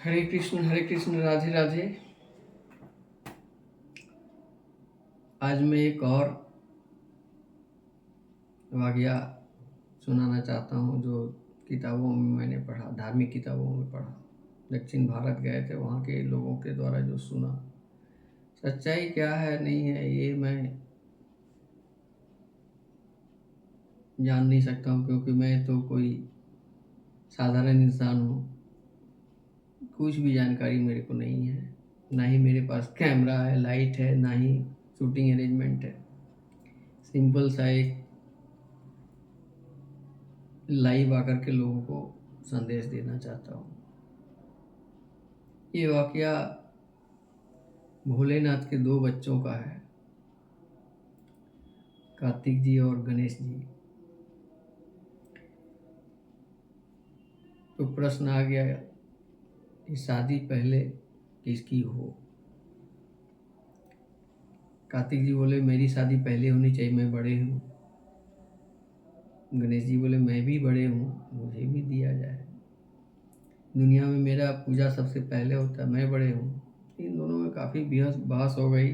हरे कृष्ण, राधे राधे। आज मैं एक और वाक़या सुनाना चाहता हूँ जो किताबों में मैंने पढ़ा, धार्मिक किताबों में पढ़ा। दक्षिण भारत गए थे, वहाँ के लोगों के द्वारा जो सुना। सच्चाई क्या है नहीं है ये मैं जान नहीं सकता हूँ, क्योंकि मैं तो कोई साधारण इंसान हूँ। कुछ भी जानकारी मेरे को नहीं है, ना ही मेरे पास कैमरा है, लाइट है, ना ही शूटिंग अरेंजमेंट है। सिंपल सा एक लाइव आकर के लोगों को संदेश देना चाहता हूँ। ये वाकया भोलेनाथ के दो बच्चों का है, कार्तिक जी और गणेश जी। तो प्रश्न आ गया कि शादी पहले किसकी हो। कार्तिक जी बोले मेरी शादी पहले होनी चाहिए, मैं बड़े हूँ। गणेश जी बोले मैं भी बड़े हूँ, मुझे भी दिया जाए। दुनिया में मेरा पूजा सबसे पहले होता है, मैं बड़े हूँ। इन दोनों में काफ़ी बहस हो गई।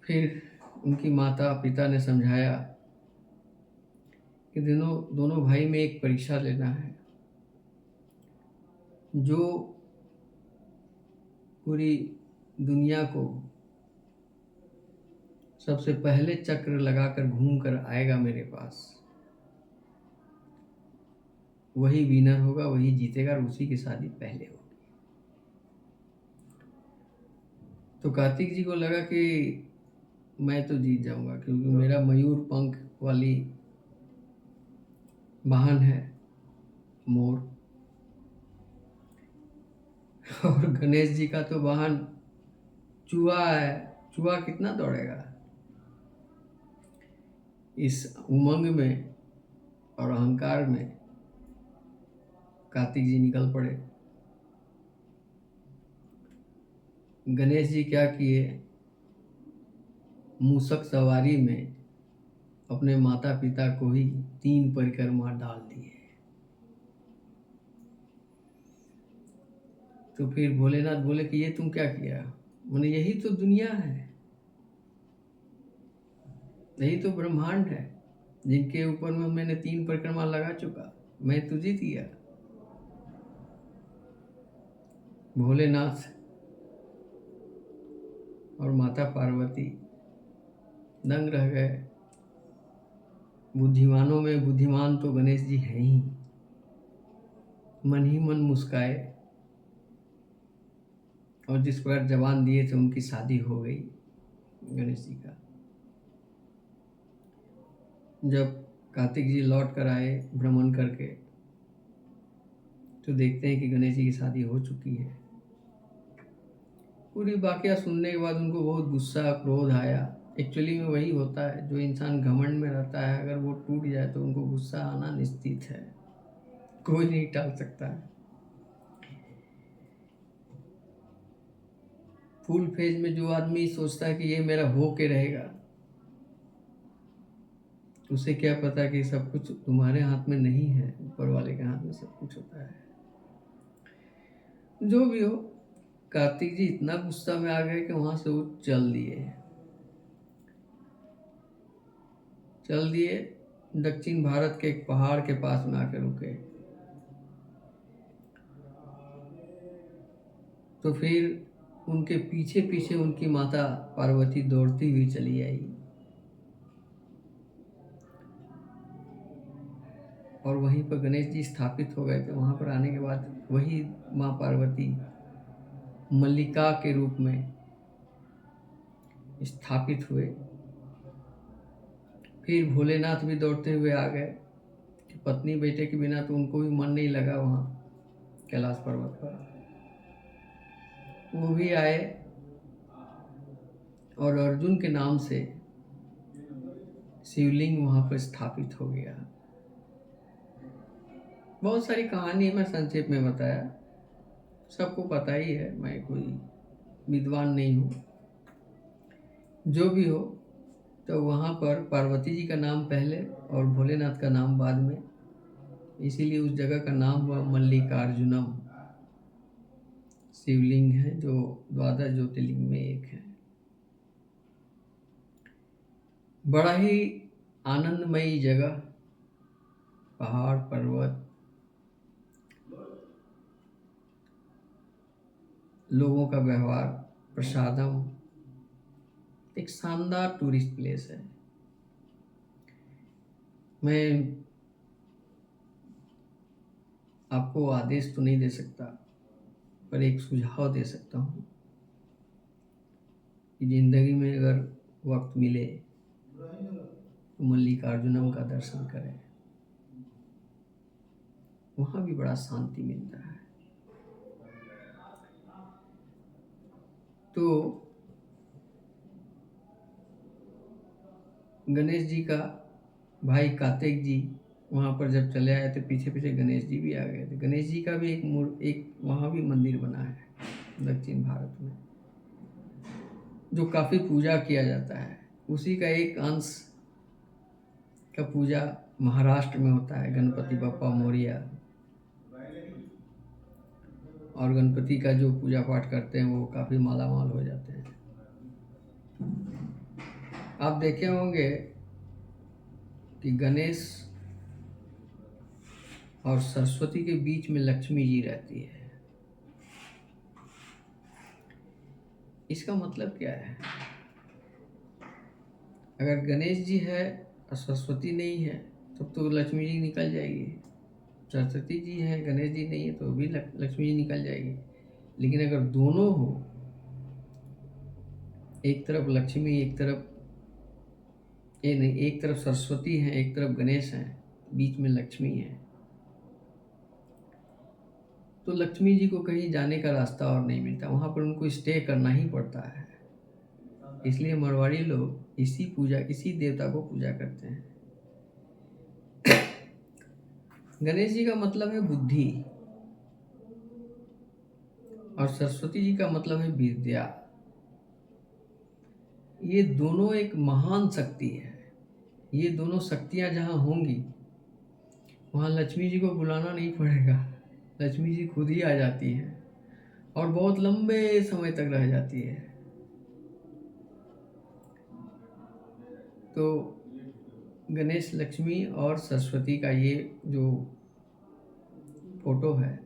फिर उनकी माता पिता ने समझाया कि दोनों भाई में एक परीक्षा लेना है। जो पूरी दुनिया को सबसे पहले चक्र लगाकर घूम कर आएगा मेरे पास, वही विनर होगा, वही जीतेगा और उसी की शादी पहले होगी। तो कार्तिक जी को लगा कि मैं तो जीत जाऊंगा, क्योंकि मेरा मयूर पंख वाली वाहन है, मोर। और गणेश जी का तो वाहन चूहा है। चूहा कितना दौड़ेगा। इस उमंग में और अहंकार में कार्तिक जी निकल पड़े। गणेश जी क्या किए, मूसक सवारी में अपने माता पिता को ही 3 परिक्रमा डाल दिए। तो फिर भोलेनाथ बोले कि ये तुम क्या किया। मैंने यही तो दुनिया है, यही तो ब्रह्मांड है, जिनके ऊपर में मैंने 3 परिक्रमा लगा चुका, मैं तो जीत गया। भोलेनाथ और माता पार्वती दंग रह गए। बुद्धिमानों में बुद्धिमान तो गणेश जी हैं ही। मन ही मन मुस्काए और जिस प्रकार जवान दिए थे उनकी शादी हो गई गणेश जी का। जब कार्तिक जी लौट कर आए भ्रमण करके, तो देखते हैं कि गणेश जी की शादी हो चुकी है। पूरी वाकया सुनने के बाद उनको बहुत गुस्सा क्रोध आया। एक्चुअली में वही होता है, जो इंसान घमंड में रहता है अगर वो टूट जाए तो उनको गुस्सा आना निश्चित है, कोई नहीं टाल सकता है। फुल फेज में जो आदमी सोचता है कि ये मेरा हो के रहेगा, उसे क्या पता कि सब कुछ तुम्हारे हाथ में नहीं है, ऊपर वाले के हाथ में सब कुछ होता है। जो भी हो, कार्तिक जी इतना गुस्सा में आ गए कि वहां से वो चल दिए। दक्षिण भारत के एक पहाड़ के पास में आकर रुके। तो फिर उनके पीछे पीछे उनकी माता पार्वती दौड़ती हुई चली आई। और वहीं पर गणेश जी स्थापित हो गए थे। वहां पर आने के बाद वही माँ पार्वती मल्लिका के रूप में स्थापित हुए। फिर भोलेनाथ भी दौड़ते हुए आ गए। पत्नी बेटे के बिना तो उनको भी मन नहीं लगा वहाँ कैलाश पर्वत पर। वो भी आए और अर्जुन के नाम से शिवलिंग वहाँ पर स्थापित हो गया। बहुत सारी कहानी मैं संक्षेप में बताया, सबको पता ही है, मैं कोई विद्वान नहीं हूँ। जो भी हो, तो वहाँ पर पार्वती जी का नाम पहले और भोलेनाथ का नाम बाद में, इसीलिए उस जगह का नाम हुआ मल्लिकार्जुनम। शिवलिंग है जो द्वादश ज्योतिर्लिंग में एक है। बड़ा ही आनंदमयी जगह, पहाड़ पर्वत, लोगों का व्यवहार, प्रसादम, एक शानदार टूरिस्ट प्लेस है। मैं आपको आदेश तो नहीं दे सकता, पर एक सुझाव दे सकता हूँ कि जिंदगी में अगर वक्त मिले तो मल्लिकार्जुनम का दर्शन करें। वहाँ भी बड़ा शांति मिलता है। तो गणेश जी का भाई कार्तिक जी वहाँ पर जब चले आए थे, पीछे पीछे गणेश जी भी आ गए थे। गणेश जी का भी एक वहाँ भी मंदिर बना है दक्षिण भारत में, जो काफ़ी पूजा किया जाता है। उसी का एक अंश का पूजा महाराष्ट्र में होता है, गणपति बप्पा मोरिया। और गणपति का जो पूजा पाठ करते हैं वो काफ़ी मालामाल हो जाते हैं। आप देखे होंगे कि गणेश और सरस्वती के बीच में लक्ष्मी जी रहती है। इसका मतलब क्या है? अगर गणेश जी है और सरस्वती नहीं है तब तो लक्ष्मी जी निकल जाएगी। सरस्वती जी है, गणेश जी नहीं है तो भी लक्ष्मी जी निकल जाएगी। लेकिन अगर दोनों हो, एक तरफ लक्ष्मी, एक तरफ नहीं, एक तरफ सरस्वती है, एक तरफ गणेश है, बीच में लक्ष्मी है, तो लक्ष्मी जी को कहीं जाने का रास्ता और नहीं मिलता। वहां पर उनको स्टे करना ही पड़ता है। इसलिए मारवाड़ी लोग इसी देवता को पूजा करते हैं। गणेश जी का मतलब है बुद्धि और सरस्वती जी का मतलब है विद्या। ये दोनों एक महान शक्ति है। ये दोनों शक्तियां जहां होंगी वहां लक्ष्मी जी को बुलाना नहीं पड़ेगा, लक्ष्मी जी खुद ही आ जाती है और बहुत लंबे समय तक रह जाती है। तो गणेश, लक्ष्मी और सरस्वती का ये जो फोटो है,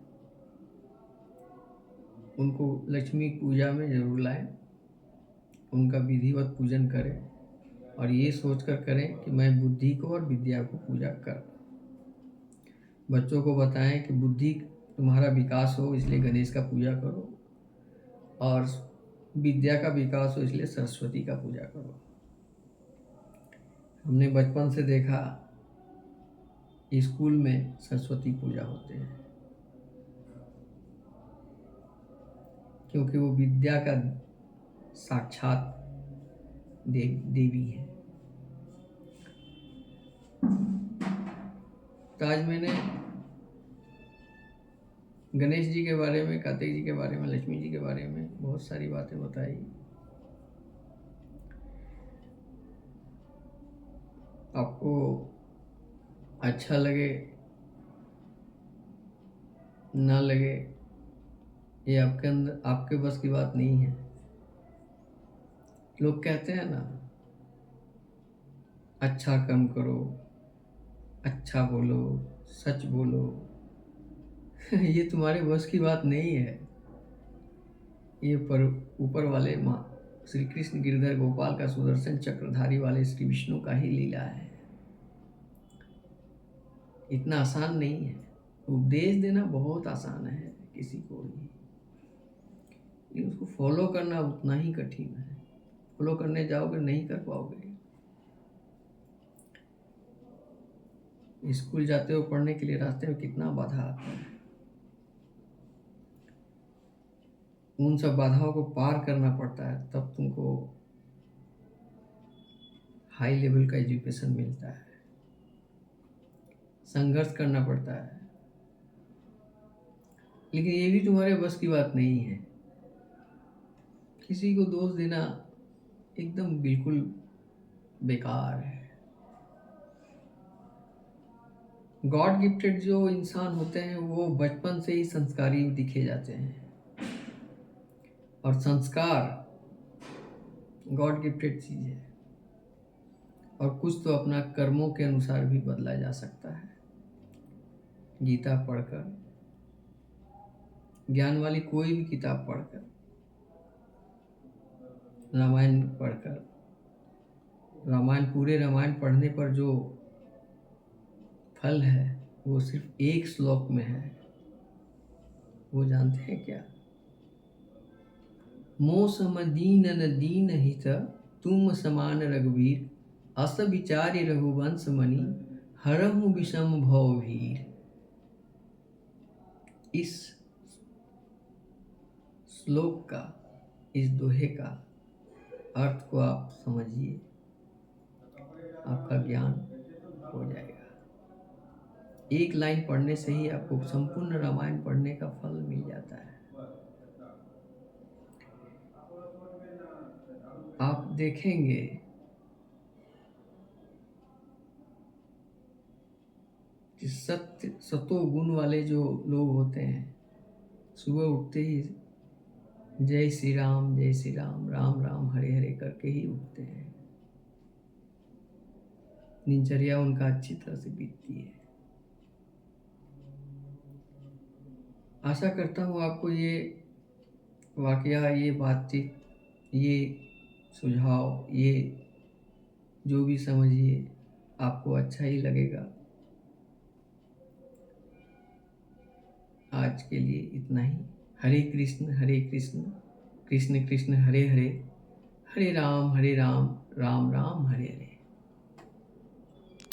उनको लक्ष्मी पूजा में जरूर लाएं, उनका विधिवत पूजन करें और ये सोचकर करें कि मैं बुद्धि को और विद्या को पूजा कर। बच्चों को बताएं कि बुद्धि तुम्हारा विकास हो इसलिए गणेश का पूजा करो, और विद्या का विकास हो इसलिए सरस्वती का पूजा करो। हमने बचपन से देखा स्कूल में सरस्वती पूजा होते हैं, क्योंकि वो विद्या का साक्षात देवी है। तो आज मैंने गणेश जी के बारे में, कार्तिक जी के बारे में, लक्ष्मी जी के बारे में बहुत सारी बातें बताई। आपको अच्छा लगे ना लगे, ये आपके बस की बात नहीं है। लोग कहते हैं ना, अच्छा कर्म करो, अच्छा बोलो, सच बोलो। ये तुम्हारे बस की बात नहीं है। ये पर ऊपर वाले माँ श्री कृष्ण गिरधर गोपाल का सुदर्शन चक्रधारी वाले श्री विष्णु का ही लीला है। इतना आसान नहीं है। उपदेश देना बहुत आसान है किसी को भी, लेकिन उसको फॉलो करना उतना ही कठिन है। फॉलो करने जाओगे नहीं कर पाओगे। स्कूल जाते हो पढ़ने के लिए, रास्ते में कितना बाधा आता है। उन सब बाधाओं को पार करना पड़ता है, तब तुमको हाई लेवल का एजुकेशन मिलता है। संघर्ष करना पड़ता है, लेकिन ये भी तुम्हारे बस की बात नहीं है। किसी को दोष देना एकदम बिल्कुल बेकार है। गॉड गिफ्टेड जो इंसान होते हैं वो बचपन से ही संस्कारी दिखे जाते हैं। और संस्कार गॉड गिफ्टेड चीज़ है, और कुछ तो अपना कर्मों के अनुसार भी बदला जा सकता है। गीता पढ़कर, ज्ञान वाली कोई भी किताब पढ़कर, रामायण पढ़कर, पूरे रामायण पढ़ने पर जो फल है वो सिर्फ एक श्लोक में है। वो जानते हैं क्या? मो सम दीन न दीन हित, तुम समान रघुवीर, अस विचारि रघुवंश मणि, हरहु विषम भव भीर। इस श्लोक का, इस दोहे का अर्थ को आप समझिए, आपका ज्ञान हो जाएगा। एक लाइन पढ़ने से ही आपको संपूर्ण रामायण पढ़ने का फल मिल जाता है। आप देखेंगे कि सतो गुण वाले जो लोग होते हैं, सुबह उठते ही जय श्री राम राम राम हरे हरे करके ही उठते हैं। दिनचर्या उनका अच्छी तरह से बीतती है। आशा करता हूँ आपको ये वाकया, ये बातचीत, ये सुझाव, ये जो भी समझिए, आपको अच्छा ही लगेगा। आज के लिए इतना ही। हरे कृष्ण कृष्ण कृष्ण हरे हरे, हरे राम राम राम हरे हरे।